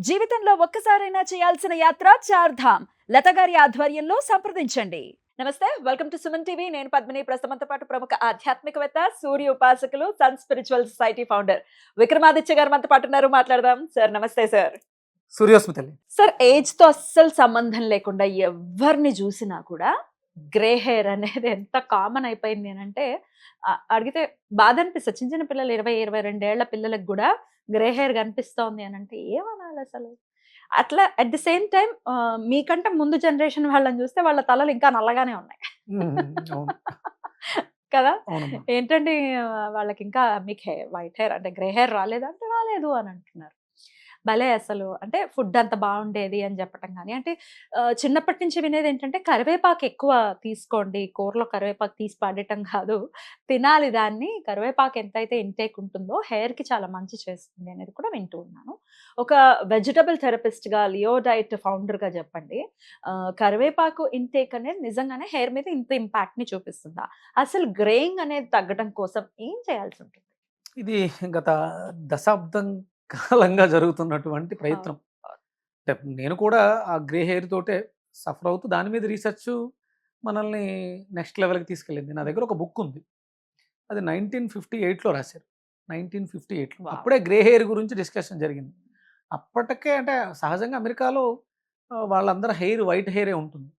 జీవితంలో ఒక్కసారైనా చేయాల్సిన యాత్ర చార్ధామ్. లత గారి ఆధ్వర్యంలో సంప్రదించండి. నమస్తే, వెల్కమ్ టు సుమన్ టీవీ. నేను పద్మిని. ప్రస్తుతంతో పాటు ప్రముఖ ఆధ్యాత్మికవేత్త, సూర్య ఉపాసకులు, Sun Spiritual Society founder Vikramaditya గారు మనతో పాటు ఉన్నారు. మాట్లాడదాం. సార్ నమస్తే. సార్ సూర్యోస్మి తల్లి. సార్, ఏజ్ తో అస్సలు సంబంధం లేకుండా ఎవరిని చూసినా కూడా గ్రే హెయిర్ అనేది ఎంత కామన్ అయిపోయింది అని అంటే అడిగితే బాధ అనిపిస్తుంది. చిన్న చిన్న పిల్లలు 20-22 ఏళ్ల పిల్లలకు కూడా గ్రే హెయిర్ కనిపిస్తోంది అని అంటే ఏమనాలి అసలు? అట్లా అట్ ది సేమ్ టైం మీకంటే ముందు జనరేషన్ వాళ్ళని చూస్తే వాళ్ళ తలలు ఇంకా నల్లగానే ఉన్నాయి. అవును. కదా? అవునమ్మా. ఏంటండి, వాళ్ళకి ఇంకా మీకు వైట్ హెయిర్ అంటే గ్రే హెయిర్ రాలేదంటే రాలేదు అని అంటున్నారు. భలే అసలు అంటే ఫుడ్ అంత బాగుండేది అని చెప్పటం కానీ అంటే చిన్నప్పటి నుంచి వినేది ఏంటంటే కరివేపాకు ఎక్కువ తీసుకోండి, కూరలో కరివేపాకు తీసి పడేయటం కాదు, తినాలి దాన్ని. కరివేపాకు ఎంతైతే ఇంటేక్ ఉంటుందో హెయిర్కి చాలా మంచి చేస్తుంది అనేది కూడా వింటూ ఉన్నాను. ఒక వెజిటబుల్ థెరపిస్ట్గా, లియో డైట్ ఫౌండర్గా చెప్పండి, కరివేపాకు ఇంటేక్ అనేది నిజంగానే హెయిర్ మీద ఇంత ఇంపాక్ట్ని చూపిస్తుందా? అసలు గ్రేయింగ్ అనేది తగ్గడం కోసం ఏం చేయాల్సి ఉంటుంది? ఇది గత దశాబ్దం కాలంగా జరుగుతున్నటువంటి ప్రయత్నం. అంటే నేను కూడా ఆ గ్రే హెయిర్ తోటే సఫర్ అవుతూ దాని మీద రీసెర్చ్ మనల్ని నెక్స్ట్ లెవెల్కి తీసుకెళ్ళింది. నా దగ్గర ఒక బుక్ ఉంది. అది 1958లో రాశారు. 1958లో వావ్. అప్పుడే గ్రే హెయిర్ గురించి డిస్కషన్ జరిగింది. అప్పటికే అంటే సహజంగా అమెరికాలో వాళ్ళందరూ హెయిర్ వైట్ హెయిరే ఉంటుంది.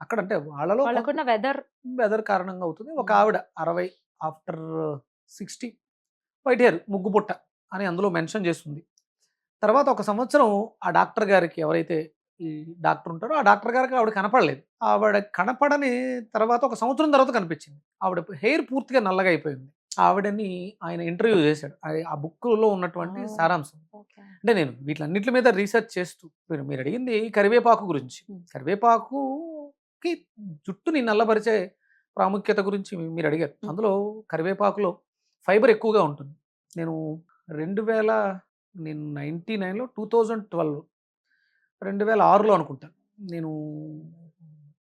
అక్కడ అంటే వాళ్ళలో వాళ్ళకున్న వెదర్. వెదర్ కారణంగా అవుతుంది. ఒక ఆవిడ 60 ఆఫ్టర్ 60 వైట్ హెయిర్ ముగ్గు పుట్ట అని అందులో మెన్షన్ చేస్తుంది. తర్వాత ఒక సంవత్సరం ఆ డాక్టర్ గారికి, ఎవరైతే ఈ డాక్టర్ ఉంటారో ఆ డాక్టర్ గారికి ఆవిడ కనపడలేదు. ఆవిడ కనపడని తర్వాత ఒక సంవత్సరం తర్వాత కనిపించింది. ఆవిడ హెయిర్ పూర్తిగా నల్లగా అయిపోయింది. ఆవిడని ఆయన ఇంటర్వ్యూ చేశాడు. అది ఆ బుక్లో ఉన్నటువంటి సారాంశం. అంటే నేను వీటిలన్నిటి మీద రీసెర్చ్ చేస్తూ మీరు అడిగింది కరివేపాకు గురించి. కరివేపాకుకి జుట్టుని నల్లబరిచే ప్రాముఖ్యత గురించి మీరు అడిగారు. అందులో కరివేపాకులో ఫైబర్ ఎక్కువగా ఉంటుంది. నేను 99లో 2012 2006లో అనుకుంటా, నేను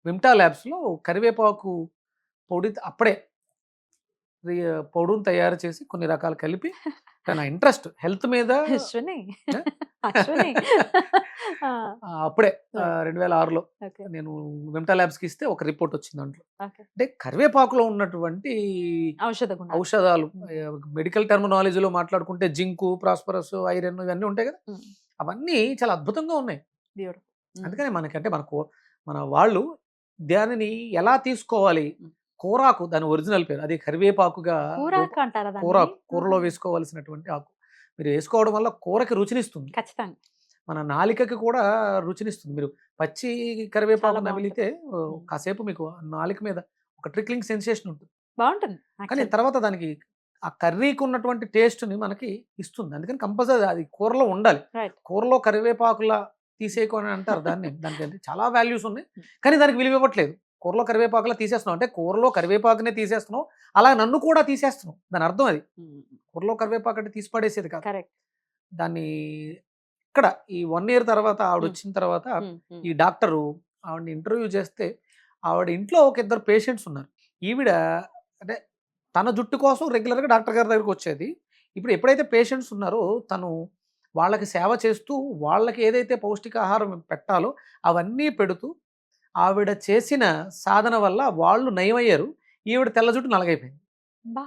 విమ్టా ల్యాబ్స్లో కరివేపాకు పొడి అప్పుడే పొడును తయారు చేసి కొన్ని రకాలు కలిపి, నా ఇంట్రెస్ట్ హెల్త్ మీద అశ్విని. అశ్విని. ఆ, అప్పుడే Right. 2006లో okay, నేను విమ్టా ల్యాబ్స్కి ఇస్తే ఒక రిపోర్ట్ వచ్చింది దాంట్లో. okay. అంటే కరివేపాకులో ఉన్నటువంటి ఔషధ గుణాలు. ఔషధాలు, మెడికల్ టెర్మినాలజీలో మాట్లాడుకుంటే జింకు, ప్రాస్పరస్, ఐరన్ ఇవన్నీ ఉంటాయి కదా, Mm. అవన్నీ చాలా అద్భుతంగా ఉన్నాయి. Beautiful. Mm. అందుకనే మనకంటే మన వాళ్ళు దానిని ఎలా తీసుకోవాలి, కూరాకు దాని ఒరిజినల్ పేరు, అది కరివేపాకుగా కూరాకు అంటారా దాన్ని? కూరాకు, కూరలో వేసుకోవాల్సినటువంటి ఆకు. మీరు వేసుకోవడం వల్ల కూరకి రుచినిస్తుంది, ఖచ్చితంగా. మన నాలికకి కూడా రుచినిస్తుంది. మీరు పచ్చి కరివేపాకు చాలా నమిలితే బాగుంటుంది. కాసేపు మీకు నాలిక మీద ఒక ట్రిక్లింగ్ సెన్సేషన్ ఉంటుంది. బాగుంటుంది కానీ actually. తర్వాత దానికి ఆ కర్రీకి ఉన్నటువంటి టేస్ట్ని మనకి ఇస్తుంది. అందుకని కంపల్సరీ అది కూరలో ఉండాలి. Right. కూరలో కరివేపాకులా తీసేయకొని అంటారు దాన్ని. దానికి అంటే చాలా వాల్యూస్ ఉన్నాయి, కానీ దానికి విలువ ఇవ్వట్లేదు. కూరలో కరివేపాకులా తీసేస్తున్నాం అంటే కూరలో కరివేపాకునే తీసేస్తున్నాం, అలా నన్ను కూడా తీసేస్తున్నాం. దాని అర్థం అది. Mm. కూరలో కరివేపాకు అంటే తీసి పడేసేది కాదు. Correct. దాన్ని ఇక్కడ ఈ 1 ఇయర్ తర్వాత ఆవిడ Mm. వచ్చిన తర్వాత Mm. Mm. ఈ డాక్టరు ఆవిడని ఇంటర్వ్యూ చేస్తే, ఆవిడ ఇంట్లో ఒక ఇద్దరు పేషెంట్స్ ఉన్నారు. ఈవిడ అంటే తన జుట్టు కోసం రెగ్యులర్గా డాక్టర్ గారి దగ్గరికి వచ్చేది. ఇప్పుడు ఎప్పుడైతే పేషెంట్స్ ఉన్నారో తను వాళ్ళకి సేవ చేస్తూ, వాళ్ళకి ఏదైతే పౌష్టికాహారం పెట్టాలో అవన్నీ పెడుతూ, ఆవిడ చేసిన సాధన వల్ల వాళ్ళు నయమయ్యారు. ఈవిడ తెల్ల జుట్టు నల్లగైపోయింది. బా.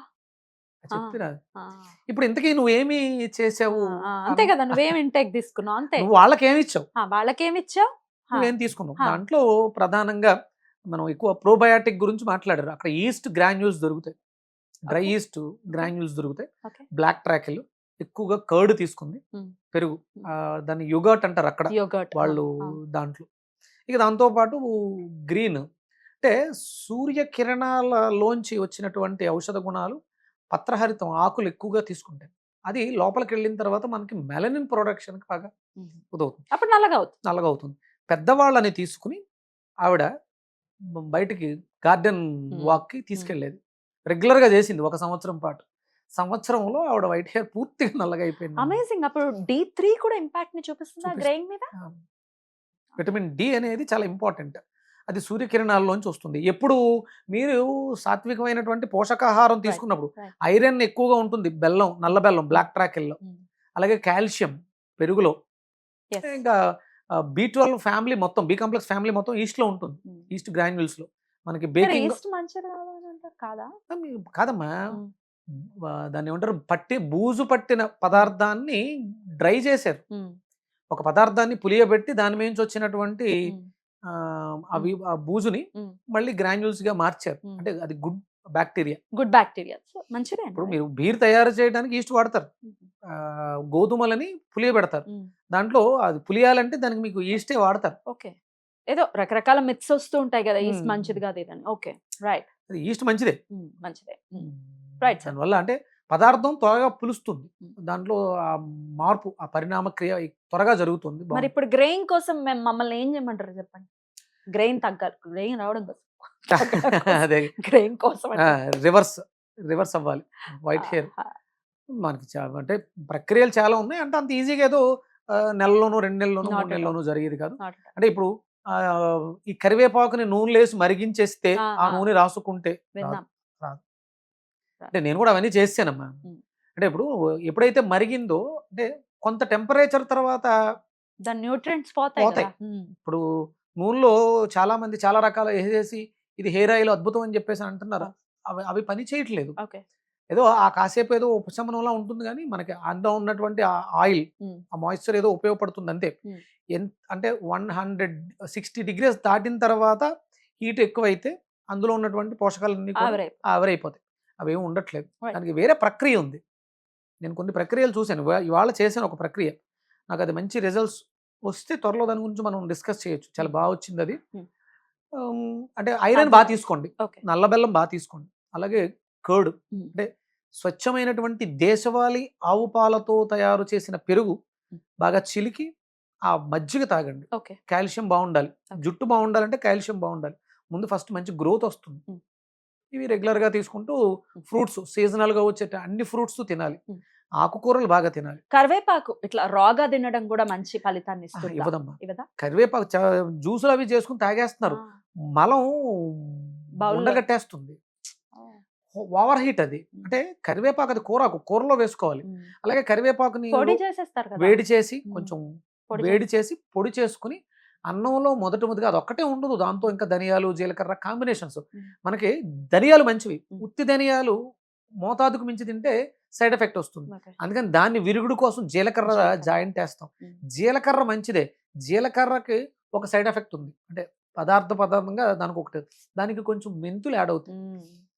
చెప్తున్నా. ఆ. ఇప్పుడు ఇంతకీ నువ్వేమి చేసావు? అంతే కదా, నువ్వేం ఇంటేక్ తీసుకున్నావు అంతే. నువ్వు వాళ్ళకేమి ఇచ్చావు, వాళ్ళకేమిచ్చావు? నువ్వేం తీసుకున్నావు? హా. దాంట్లో ప్రధానంగా మనం ఎక్కువ ప్రోబయాటిక్ గురించి మాట్లాడారు. అక్కడ ఈస్ట్ గ్రాన్యూల్స్ దొరుకుతాయి, డ్రై Okay. ఈస్ట్ గ్రాన్యూల్స్ దొరుకుతాయి. Okay. బ్లాక్ ట్రాకిల్ ఎక్కువగా కర్డ్ తీసుకుంది, Mm. పెరుగు, దాన్ని యోగర్ట్ అంటారు అక్కడ Yogurt. వాళ్ళు దాంట్లో. ఇక దాంతోపాటు గ్రీన్ అంటే సూర్యకిరణాలలోంచి వచ్చినటువంటి ఔషధ గుణాలు, పత్రహరితం ఆకులు ఎక్కువగా తీసుకుంటాయి. అది లోపలికి వెళ్ళిన తర్వాత మనకి మెలనిన్ ప్రొడక్షన్కి బాగా ఉదవుతుంది, అప్పుడు నల్లగా అవుతుంది. నల్లగా అవుతుంది. పెద్దవాళ్ళని తీసుకుని ఆవిడ బయటికి గార్డెన్ వాక్కి తీసుకెళ్ళేది. రెగ్యులర్గా చేసింది ఒక సంవత్సరం పాటు. సంవత్సరంలో ఆవిడ వైట్ హెయిర్ పూర్తిగా నల్లగా అయిపోయింది. అమేజింగ్. అప్పుడు D3 కూడా ఇంపాక్ట్ ని చూపిస్తుందా గ్రేయింగ్ మీద? విటమిన్ డి అనేది చాలా ఇంపార్టెంట్. అది సూర్యకిరణాల్లోంచి వస్తుంది. ఎప్పుడు మీరు సాత్వికమైనటువంటి పోషకాహారం తీసుకున్నప్పుడు right. ఐరన్ ఎక్కువగా ఉంటుంది, బెల్లం, నల్ల బెల్లం, బ్లాక్ ట్రాకిల్లో. అలాగే కాల్షియం పెరుగులో, Yes. ఇంకా B12 ఫ్యామిలీ మొత్తం, బి కాంప్లెక్స్ ఫ్యామిలీ మొత్తం ఈస్ట్లో ఉంటుంది, ఈస్ట్ గ్రాన్యూల్స్లో. మనకి మరి బేకింగ్ ఈస్ట్ మంచిది కాదని అంటారు కాదా? కాదమ్మా, ఉమ్, దాన్ని ఏమంటారు, బూజు పట్టిన పదార్థాన్ని డ్రై చేశారు. ఉమ్, ఒక పదార్థాన్ని పులియబెట్టి దాని మీద వచ్చినటువంటి ఉమ్, ఆ, అవి ఆ బూజుని ఉమ్, మళ్ళీ గ్రాన్యూల్స్ గా మార్చారు. ఉమ్. అంటే అది గుడ్ బ్యాక్టీరియా. గుడ్ బ్యాక్టీరియా, మంచిదే ఇప్పుడు మీరు బీర్ తయారు చేయడానికి ఈస్ట్ వాడతారు, గోధుమలని పులియబెడతారు. దాంట్లో అది పులియాలంటే దానికి మీకు ఈస్టే వాడతారు. ఓకే, ఏదో రకరకాల మిత్స్ వస్తూ ఉంటాయి కదా, ఈస్ట్ ఉమ్. మంచిది కాదు ఇదని. ఓకే, రైట్, అది ఈస్ట్ మంచిదే. మంచిదే. Right sir. దానివల్ల అంటే పదార్థం త్వరగా పులుస్తుంది, ఉమ్. దాంట్లో ఆ మార్పు, ఆ పరిణామ క్రియ త్వరగా జరుగుతుంది. మరి ఇప్పుడు గ్రెయిన్ కోసం మేము మమ్మల్ని ఏం చేయమంటారు చెప్పండి? గ్రెయిన్ తగ్గాలి, గ్రెయిన్ రావడం కోసం, అదే గ్రెయిన్ కోసం రివర్స్ అవ్వాలి వైట్ హెయిర్. మనకి అంటే ప్రక్రియలు చాలా ఉన్నాయి. అంటే అంత ఈజీగా ఏదో నెలలోనూ 2 నెలల్లోనూ Not 3 at all. నెలల్లోనూ జరిగేది కాదు. Not at all. అంటే ఇప్పుడు ఈ కరివేపాకుని నూనెలో వేసి మరిగించేస్తే ఆ నూనె రాసుకుంటే విన్నాం. అంటే నేను కూడా అవన్నీ చేసానమ్మా. అంటే ఇప్పుడు ఎప్పుడైతే మరిగిందో, అంటే కొంత టెంపరేచర్ తర్వాత దాని న్యూట్రియంట్స్ పోతాయి పోతాయి. కదా. ఇప్పుడు నూనెలో చాలా మంది చాలా రకాల వేసేసి ఇది హెయిర్ ఆయిల్ అద్భుతం అని చెప్పేసి అంటున్నారు. అవి అవి పని చేయట్లేదు. ఓకే, ఏదో ఆ కాసేపు ఏదో ఉపశమనంలా ఉంటుంది, కానీ మనకి అందులో ఉన్నటువంటి ఆ ఆయిల్, ఆ మాయిశ్చర్ ఏదో ఉపయోగపడుతుంది అంతే. అంటే 160 degrees దాటిన తర్వాత హీట్ ఎక్కువైతే అందులో ఉన్నటువంటి పోషకాలన్నీ ఆవిరైపోతాయి. అవేమి ఉండట్లేదు. Right. దానికి వేరే ప్రక్రియ ఉంది. నేను కొన్ని ప్రక్రియలు చూశాను, ఇవాళ చేశాను ఒక ప్రక్రియ, నాకు అది మంచి రిజల్ట్స్ వస్తే త్వరలో దాని గురించి మనం డిస్కస్ చేయొచ్చు. చాలా బాగా వచ్చింది అది. అంటే ఐరన్ బాగా తీసుకోండి, ఓకే, నల్ల బెల్లం బాగా తీసుకోండి, అలాగే కర్డ్ Hmm. అంటే స్వచ్ఛమైనటువంటి దేశవాళీ ఆవు పాలతో తయారు చేసిన పెరుగు బాగా చిలికి ఆ మజ్జిగ తాగండి. ఓకే, కాల్షియం బాగుండాలి, Okay. జుట్టు బాగుండాలంటే కాల్షియం బాగుండాలి. ముందు ఫస్ట్ మంచి గ్రోత్ వస్తుంది. Hmm. ఇవి రెగ్యులర్గా తీసుకుంటూ ఫ్రూట్స్, సీజనల్గా వచ్చే అన్ని ఫ్రూట్స్ తినాలి. Hmm. ఆకుకూరలు బాగా తినాలి. కరివేపాకు ఇట్లా రాగా తినడం కూడా మంచి ఫలితాన్ని ఇస్తుంది. ఇవ్వదమ్మా, ఇవదా? కరివేపాకు జ్యూసులు అవి చేసుకుని తాగేస్తున్నారు. మలం బౌల్లో. ఉండగట్టేస్తుంది, ఓవర్ హీట్. అది అంటే కరివేపాకు అది కూరలో వేసుకోవాలి. అలాగే కరివేపాకుని పొడి చేసేస్తారు కదా. వేడి చేసి కొంచెం పొడి వేడి చేసి పొడి చేసుకుని అన్నంలో మొదటిగా అది ఒక్కటే ఉండదు, దాంతో ఇంకా ధనియాలు, జీలకర్ర కాంబినేషన్స్. మనకి ధనియాలు మంచివి, ఉత్తి ధనియాలు మోతాదుకు మించి తింటే సైడ్ ఎఫెక్ట్ వస్తుంది. Okay. అందుకని దాన్ని విరుగుడు కోసం జీలకర్ర జాయింట్ వేస్తాం. జీలకర్ర మంచిదే, జీలకర్రకి ఒక సైడ్ ఎఫెక్ట్ ఉంది. అంటే పదార్థంగా దానికి కొంచెం మెంతులు యాడ్ అవుతాయి,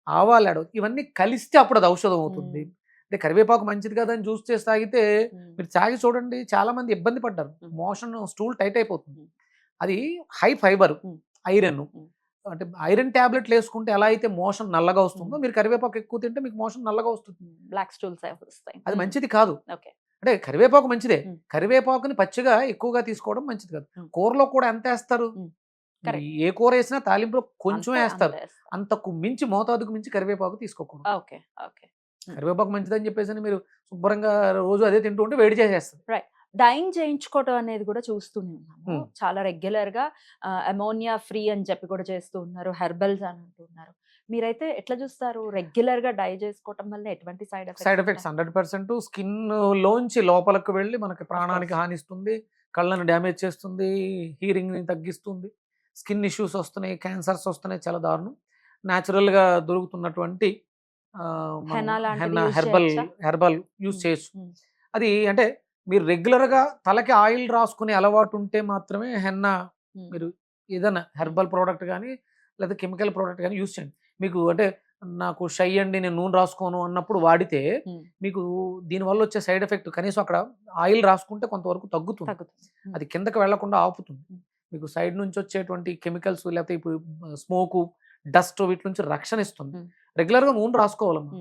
ఆవాలు యాడ్ అవుతాయి. ఇవన్నీ కలిస్తే అప్పుడు అది ఔషధం అవుతుంది. అంటే కరివేపాకు మంచిది కదా అని జ్యూస్ చేసి తాగితే మీరు తాగి చూడండి, చాలా మంది ఇబ్బంది పడ్డారు. మోషన్, స్టూల్ టైట్ అయిపోతుంది. అది హై ఫైబర్, ఐరన్. అంటే ఐరన్ టాబ్లెట్లు వేసుకుంటే ఎలా అయితే మోషన్ నల్లగా వస్తుందో, మీరు కరివేపాకు ఎక్కువ తింటే మీకు మోషన్ నల్లగా వస్తుంది. బ్లాక్ స్టూల్స్ వస్తాయి. అది మంచిది కాదు. ఓకే, అంటే కరివేపాకు మంచిదే, కరివేపాకుని పచ్చిగా ఎక్కువగా తీసుకోవడం మంచిది కాదు. కూరలో కూడా ఎంత వేస్తారు? ఏ కూర వేసినా తాలింపులో కొంచెం వేస్తారు, అంతకు మించి మోతాదుకు మించి కరివేపాకు తీసుకోకూడదు. Okay, okay. కరివేపాకు మంచిదని చెప్పేసి మీరు శుభ్రంగా రోజు అదే తింటూ ఉంటే వేడి చేసేస్తారు. డైన్ చేయించుకోవడం అనేది కూడా చూస్తూనే ఉన్నాము. చాలా రెగ్యులర్ గా అమోనియా ఫ్రీ అని చెప్పి కూడా చేస్తూ ఉన్నారు, హెర్బల్స్ అని అంటున్నారు. మీరైతే ఎట్లా చూస్తారు? రెగ్యులర్ గా డై చేసుకోవటం వల్ల ఎటువంటి సైడ్ ఎఫెక్ట్స్ 100% స్కిన్ లోంచి లోపలికి వెళ్ళి మనకి ప్రాణానికి హానిస్తుంది, కళ్ళని డ్యామేజ్ చేస్తుంది, హీరింగ్ ని తగ్గిస్తుంది, స్కిన్ ఇష్యూస్ వస్తున్నాయి, క్యాన్సర్స్ వస్తున్నాయి, చాలా దారుణం. న్యాచురల్ గా దొరుకుతున్నటువంటి హెర్బల్ యూజ్ చేయొచ్చు. అది అంటే మీరు రెగ్యులర్గా తలకి ఆయిల్ రాసుకునే అలవాటు ఉంటే మాత్రమే హెన్నా, మీరు ఏదైనా హెర్బల్ ప్రోడక్ట్ కానీ లేదా కెమికల్ ప్రోడక్ట్ కానీ యూజ్ చేయండి. మీకు అంటే నాకు షై అండి నేను నూనె రాసుకోను అన్నప్పుడు వాడితే మీకు దీనివల్ల వచ్చే సైడ్ ఎఫెక్ట్ కనీసం అక్కడ ఆయిల్ రాసుకుంటే కొంతవరకు తగ్గుతుంది, అది కిందకి వెళ్లకుండా ఆపుతుంది. మీకు సైడ్ నుంచి వచ్చేటువంటి కెమికల్స్ లేకపోతే ఇప్పుడు స్మోకు, డస్ట్ వీటి నుంచి రక్షణ ఇస్తుంది. రెగ్యులర్గా నూనె రాసుకోవాలమ్మా.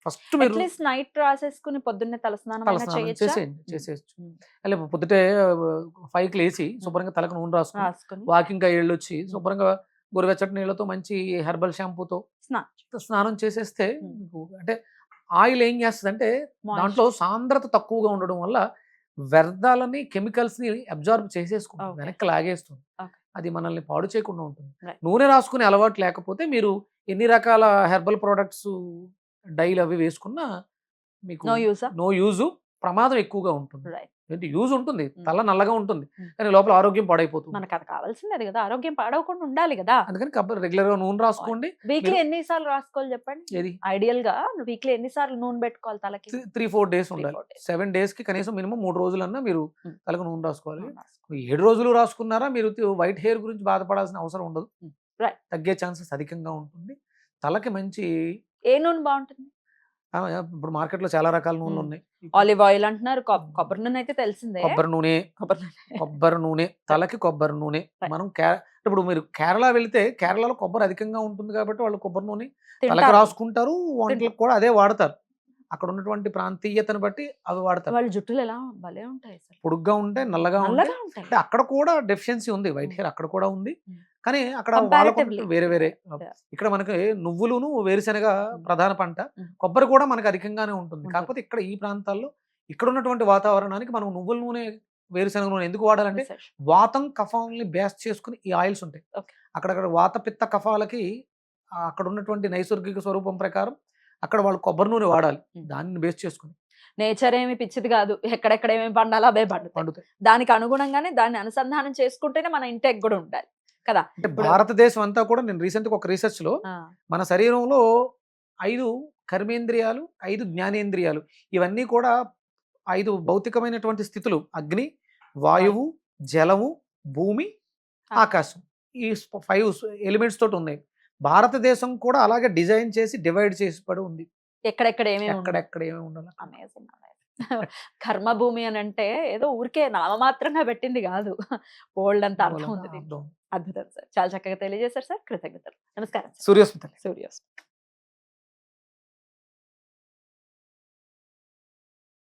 ఫస్ట్ మీరు నైట్ రాసేసుకుని పొద్దున్నే తలస్నానం చేసేయచ్చు. అలా పొద్దుటే 5కి లేచి శుభ్రంగా తలకు నూనె రాసుకుని వాకింగ్ వెళ్ళి వచ్చి శుభ్రంగా గోరువెచ్చటి నీళ్ళతో మంచి హెర్బల్ షాంపూతో స్నానం చేసేస్తే మీకు అంటే ఆయిల్ ఏం చేస్తుంది అంటే దాంట్లో సాంద్రత తక్కువగా ఉండడం వల్ల వ్యర్థాలని, కెమికల్స్ ని అబ్జార్బ్ చేసేసుకుంటుంది, వెనక్కి లాగేస్తుంది. అది మనల్ని పాడు చేయకుండా ఉంటుంది. నూనె రాసుకునే అలవాటు లేకపోతే మీరు ఎన్ని రకాల హెర్బల్ ప్రోడక్ట్స్ డైలీ అవి వేసుకున్నా మీకు నో యూజ్, ప్రమాదం ఎక్కువగా ఉంటుంది. ఏంటి యూజ్ ఉంటుంది, ఉమ్. తల నల్లగా ఉంటుంది, ఉమ్. కానీ లోపల ఆరోగ్యం పాడైపోతుంది. మనకు అది కావాల్సిందే కదా, ఆరోగ్యం పాడవకుండా ఉండాలి కదా. అందుకని రెగ్యులర్ గా నూనె రాసుకోండి. వీక్లీ మీరు ఎన్నిసార్లు రాసుకోవాలి చెప్పండి? ఏది ఐడియల్ గా వీక్లీ ఎన్నిసార్లు నూనె పెట్టుకోవాలి తలకి? 3-4 డేస్ 3-4 ఉండాలి. days. 7 డేస్ కి కనీసం మినిమం 3 రోజులన్నా మీరు ఉమ్. తలకు నూనె రాసుకోవాలి. నూనె రాసుకోవాలి. 7 రోజులు రాసుకున్నారా మీరు వైట్ హెయిర్ గురించి బాధపడాల్సిన అవసరం ఉండదు. ఉమ్. Right. తగ్గే ఛాన్సెస్ అధికంగా ఉంటుంది. తలకి మంచి ఏ నూనె బాగుంటుంది? ఇప్పుడు మార్కెట్ లో చాలా రకాల నూనెలు ఉన్నాయి. ఆలివ్ ఆయిల్ అంటున్నారు, కొబ్బరి నూనె అయితే తెలిసిందే. కొబ్బరి నూనె, కొబ్బరి నూనె. కొబ్బరి నూనె, తలకి కొబ్బరి నూనె. Right. మనం ఇప్పుడు మీరు కేరళ వెళ్తే కేరళలో కొబ్బరి అధికంగా ఉంటుంది కాబట్టి వాళ్ళు కొబ్బరి నూనె తలకి తింటారు. రాసుకుంటారు, వంటలకు కూడా అదే వాడతారు. అక్కడ ఉన్నటువంటి ప్రాంతీయతను బట్టి అవి వాడతారు. వాళ్ళ జుట్టులు ఎలా భలే ఉంటాయి అసలు, పొడుగ్గా ఉంటే నల్లగా ఉంటే నల్లగా ఉంటాయి. అంటే అక్కడ కూడా డెఫిషియన్సీ ఉంది, వైట్ హెయిర్ అక్కడ కూడా ఉంది. Mm. కానీ అక్కడ Comparatively. వాళ్ళకు వేరే వేరే. Yeah. ఇక్కడ మనకి నువ్వులును వేరుశెనగ ప్రధాన పంట, Mm. కొబ్బరి కూడా మనకు అధికంగానే ఉంటుంది. ఉంటుంది. కాకపోతే ఇక్కడ ఈ ప్రాంతాల్లో ఇక్కడ ఉన్నటువంటి వాతావరణానికి మనం నువ్వుల నూనె, వేరుశెనగ నూనె ఎందుకు వాడాలంటే Research. వాతం కఫాలని బేస్ చేసుకుని ఈ ఆయిల్స్ ఉంటాయి. Okay. అక్కడక్కడ వాత పిత్త కఫాలకి అక్కడ ఉన్నటువంటి నైసర్గిక స్వరూపం ప్రకారం అక్కడ వాళ్ళు కొబ్బరి నూనె వాడాలి. Mm. దాన్ని బేస్ చేసుకుని నేచర్ ఏమి పిచ్చిది కాదు, ఎక్కడెక్కడ ఏమేమి పండాలో అవే పండుతాయి. పండుతాయి. దానికి అనుగుణంగానే దాన్ని అనుసంధానం చేసుకుంటేనే మన ఇంటెక్ కూడా ఉండాలి కదా. అంటే ఇప్పుడు- భారతదేశం అంతా కూడా నేను రీసెంట్ గా ఒక రీసెర్చ్ లో ఆ, మన శరీరంలో 5 కర్మేంద్రియాలు, 5 జ్ఞానేంద్రియాలు, ఇవన్నీ కూడా 5 భౌతికమైనటువంటి స్థితులు: అగ్ని, వాయువు, జలము, భూమి, ఆకాశం. ఈ 5 ఎలిమెంట్స్ తోటి ఉన్నాయి. భారతదేశం కూడా అలాగే డిజైన్ చేసి డివైడ్ చేసి పడి ఉంది. ఎక్కడెక్కడ ఏమేమి ఎక్కడెక్కడ ఏమేమి ఉండాలి. అమేజింగ్. కర్మభూమి అని అంటే ఏదో ఊరికే నామమాత్రంగా పెట్టింది కాదు, బోల్డ్ అంత అర్థం ఉంది దీంట్లో. అర్థం. అద్భుతం సార్, చాలా చక్కగా తెలియజేశారు సార్, కృతజ్ఞతలు. నమస్కారం సార్. సూర్యోస్మిత. సూర్యోస్.